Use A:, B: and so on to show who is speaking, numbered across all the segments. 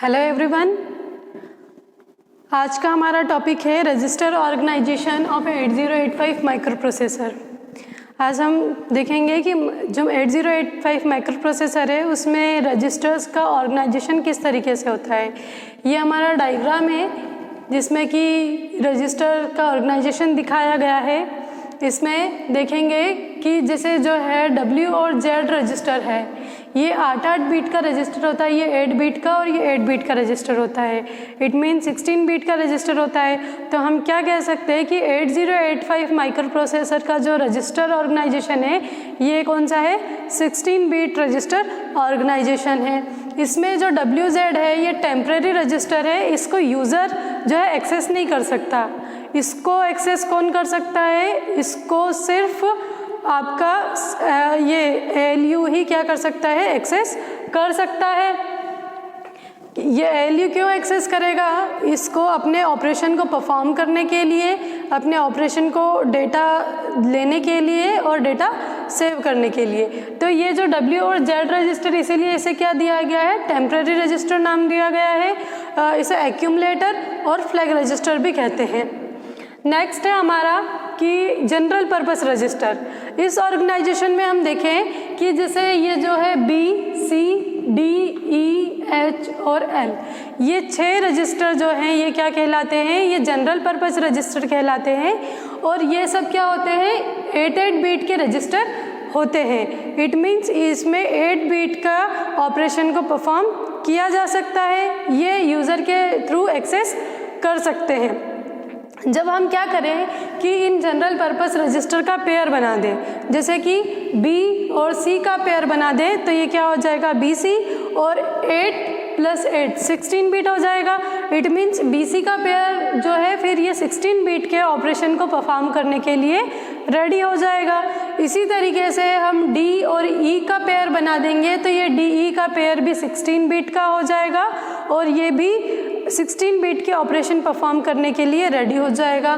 A: Hello everyone, आज का हमारा टॉपिक है register organisation of 8085 microprocessor. आज हम देखेंगे कि जो 8085 माइक्रो प्रोसेसर है उसमें रजिस्टर्स का ऑर्गेनाइजेशन किस तरीके से होता है। ये हमारा डायग्राम है जिसमें कि रजिस्टर का ऑर्गेनाइजेशन दिखाया गया है। इसमें देखेंगे कि जैसे जो है W और Z रजिस्टर है, ये 8-8 बीट का रजिस्टर होता है, ये 8 बीट का और ये 8 बीट का रजिस्टर होता है। इट मीन 16 बीट का रजिस्टर होता है। तो हम क्या कह सकते हैं कि 8085 माइक्रो प्रोसेसर का जो रजिस्टर ऑर्गेनाइजेशन है ये कौन सा है, 16 बीट रजिस्टर ऑर्गेनाइजेशन है। इसमें जो WZ है ये टेम्परेरी रजिस्टर है, इसको यूज़र जो है एक्सेस नहीं कर सकता। इसको एक्सेस कौन कर सकता है, इसको सिर्फ आपका ये ALU ही क्या कर सकता है, एक्सेस कर सकता है। ये ALU क्यों एक्सेस करेगा, इसको अपने ऑपरेशन को परफॉर्म करने के लिए, अपने ऑपरेशन को डेटा लेने के लिए और डेटा सेव करने के लिए। तो ये जो W और Z रजिस्टर, इसीलिए इसे क्या दिया गया है, टेम्परेरी रजिस्टर नाम दिया गया है। इसे एक्यूमुलेटर और फ्लैग रजिस्टर भी कहते हैं। नेक्स्ट है हमारा कि जनरल पर्पस रजिस्टर। इस ऑर्गेनाइजेशन में हम देखें कि जैसे ये जो है B, C, D, E, H और L, ये 6 रजिस्टर जो हैं ये क्या कहलाते हैं, ये जनरल पर्पस रजिस्टर कहलाते हैं। और ये सब क्या होते हैं, 8-8 बीट के रजिस्टर होते हैं। इट मीन्स इसमें 8 बीट का ऑपरेशन को परफॉर्म किया जा सकता है, ये यूज़र के थ्रू एक्सेस कर सकते हैं। जब हम क्या करें कि इन जनरल पर्पस रजिस्टर का पेयर बना दें, जैसे कि B और C का पेयर बना दें, तो ये क्या हो जाएगा, BC और 8 + 8 16 बीट हो जाएगा। इट मीन्स BC का पेयर जो है फिर ये 16 बीट के ऑपरेशन को परफॉर्म करने के लिए रेडी हो जाएगा। इसी तरीके से हम D और E का पेयर बना देंगे तो ये DE का पेयर भी 16 बीट का हो जाएगा और ये भी 16 बीट के ऑपरेशन परफॉर्म करने के लिए रेडी हो जाएगा।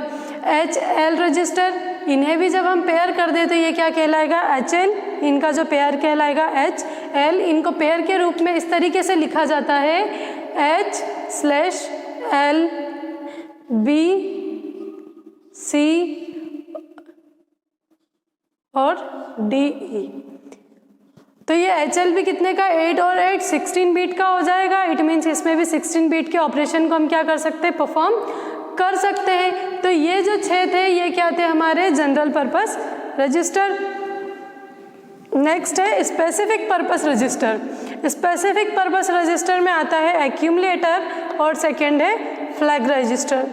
A: HL रजिस्टर, इन्हें भी जब हम पेयर कर दें तो ये क्या कहलाएगा, HL, इनका जो पेयर कहलाएगा HL। इनको पेयर के रूप में इस तरीके से लिखा जाता है H/L B C और DE। तो ये HL भी कितने का, 8 और 8 16 बीट का हो जाएगा। इट मीन्स इसमें भी 16 बीट के ऑपरेशन को हम क्या कर सकते हैं, परफॉर्म कर सकते हैं। तो ये जो 6 थे ये क्या थे, हमारे जनरल पर्पस रजिस्टर। नेक्स्ट है specific purpose register. Specific purpose register में आता है एक्यूमुलेटर और सेकेंड है फ्लैग रजिस्टर।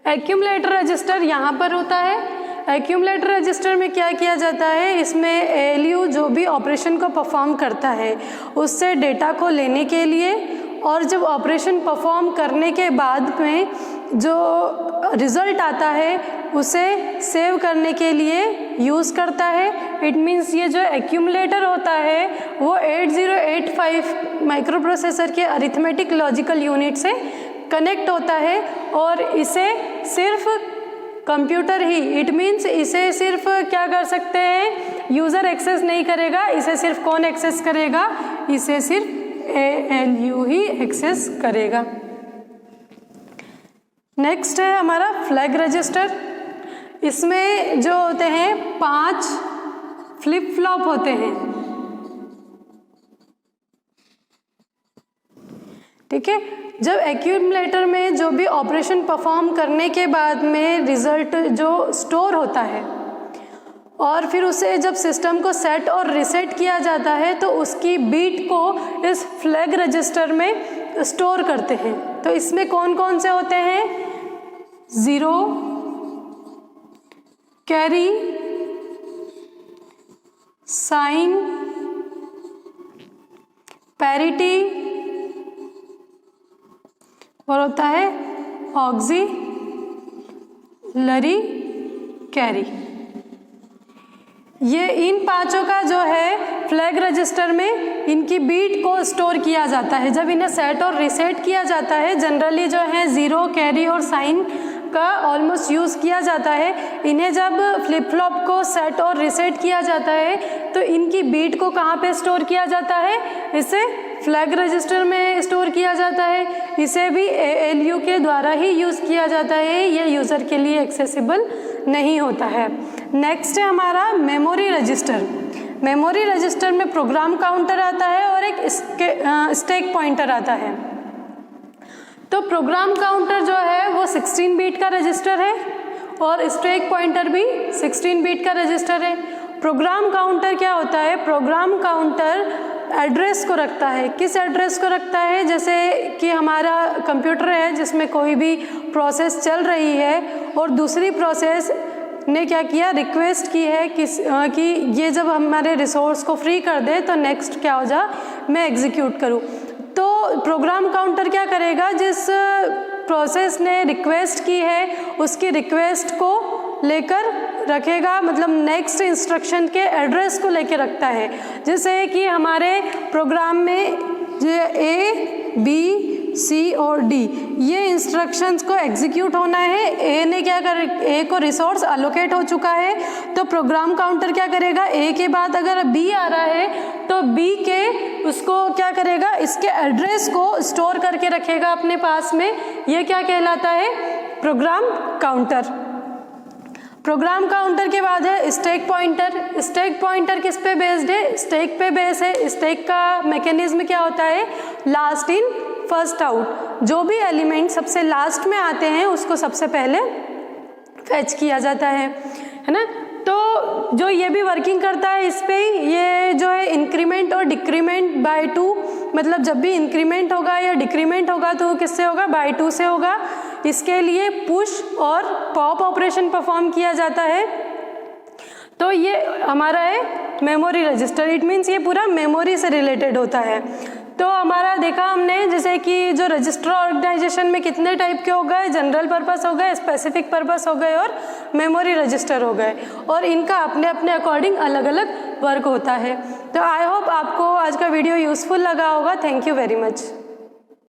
A: एक्यूमुलेटर रजिस्टर यहाँ पर होता है। एक्यूमुलेटर रजिस्टर में क्या किया जाता है, इसमें ALU जो भी ऑपरेशन को परफॉर्म करता है उससे डेटा को लेने के लिए और जब ऑपरेशन परफॉर्म करने के बाद में जो रिज़ल्ट आता है उसे सेव करने के लिए यूज़ करता है। इट मीन्स ये जो एक्यूमुलेटर होता है वो 8085 माइक्रो प्रोसेसर के अरिथमेटिक लॉजिकल यूनिट से कनेक्ट होता है और इसे सिर्फ कंप्यूटर ही, इट मीन्स इसे सिर्फ क्या कर सकते हैं, यूज़र एक्सेस नहीं करेगा, इसे सिर्फ कौन एक्सेस करेगा, इसे सिर्फ ALU ही एक्सेस करेगा। नेक्स्ट है हमारा फ्लैग रजिस्टर। इसमें जो होते हैं 5 फ्लिप फ्लॉप होते हैं, ठीक है। जब एक्यूमुलेटर में जो भी ऑपरेशन परफॉर्म करने के बाद में रिजल्ट जो स्टोर होता है और फिर उसे जब सिस्टम को सेट और रीसेट किया जाता है तो उसकी बीट को इस फ्लैग रजिस्टर में स्टोर करते हैं। तो इसमें कौन कौन से होते हैं, 0, कैरी, साइन, पैरिटी और होता है ऑक्सिलरी कैरी। ये इन 5 का जो है फ्लैग रजिस्टर में इनकी बीट को स्टोर किया जाता है। जब इन्हें सेट और रीसेट किया जाता है, जनरली जो है 0, कैरी और साइन का ऑलमोस्ट यूज़ किया जाता है। इन्हें जब फ्लिप फ्लॉप को सेट और रीसेट किया जाता है तो इनकी बीट को कहाँ पे स्टोर किया जाता है, इसे फ्लैग रजिस्टर में स्टोर किया जाता है, इसे भी ALU के द्वारा ही यूज़ किया जाता है, ये यूज़र के लिए एक्सेसिबल नहीं होता है। नेक्स्ट है हमारा मेमोरी रजिस्टर। मेमोरी रजिस्टर में प्रोग्राम काउंटर आता है और एक स्टैक पॉइंटर आता है। तो प्रोग्राम काउंटर जो है वो 16 बीट का रजिस्टर है और स्टैक पॉइंटर भी 16 बीट का रजिस्टर है। प्रोग्राम काउंटर क्या होता है? प्रोग्राम काउंटर एड्रेस को रखता है। किस एड्रेस को रखता है? जैसे कि हमारा कंप्यूटर है जिसमें कोई भी प्रोसेस चल रही है और दूसरी प्रोसेस ने क्या किया, रिक्वेस्ट की है कि ये जब हमारे रिसोर्स को फ्री कर दे तो नेक्स्ट क्या हो जा, मैं एग्जीक्यूट करूँ। तो प्रोग्राम काउंटर क्या करेगा, जिस प्रोसेस ने रिक्वेस्ट की है उसकी रिक्वेस्ट को लेकर रखेगा, मतलब नेक्स्ट इंस्ट्रक्शन के एड्रेस को लेकर रखता है। जैसे कि हमारे प्रोग्राम में A, B, C और D ये इंस्ट्रक्शंस को एग्जीक्यूट होना है। A को रिसोर्स अलोकेट हो चुका है, तो प्रोग्राम काउंटर क्या करेगा, A के बाद अगर B आ रहा है तो B के उसको क्या करेगा, इसके एड्रेस को स्टोर करके रखेगा अपने पास में। ये क्या कहलाता है? Program counter. प्रोग्राम काउंटर के बाद है स्टैक पॉइंटर। स्टैक पॉइंटर किस पे बेस्ड है? स्टैक पे बेस है। स्टैक का मैकेनिज्म क्या होता है? Last in first out. जो भी एलिमेंट सबसे लास्ट में आते हैं उसको सबसे पहले फैच किया जाता है ना। तो जो ये भी वर्किंग करता है इस पे, ये जो है इंक्रीमेंट और डिक्रीमेंट बाय 2, मतलब जब भी इंक्रीमेंट होगा या डिक्रीमेंट होगा तो किससे होगा? बाय 2 से होगा। इसके लिए पुश और पॉप ऑपरेशन परफॉर्म किया जाता है। तो ये हमारा है मेमोरी रजिस्टर। इट मीन्स ये पूरा मेमोरी से रिलेटेड होता है। तो हमारा देखा हमने जैसे कि जो रजिस्टर ऑर्गेनाइजेशन में कितने टाइप के हो गए, जनरल पर्पस हो गए, स्पेसिफिक पर्पस हो गए और मेमोरी रजिस्टर हो गए, और इनका अपने अपने अकॉर्डिंग अलग अलग वर्क होता है। तो आई होप आपको आज का वीडियो यूज़फुल लगा होगा। Thank you very much.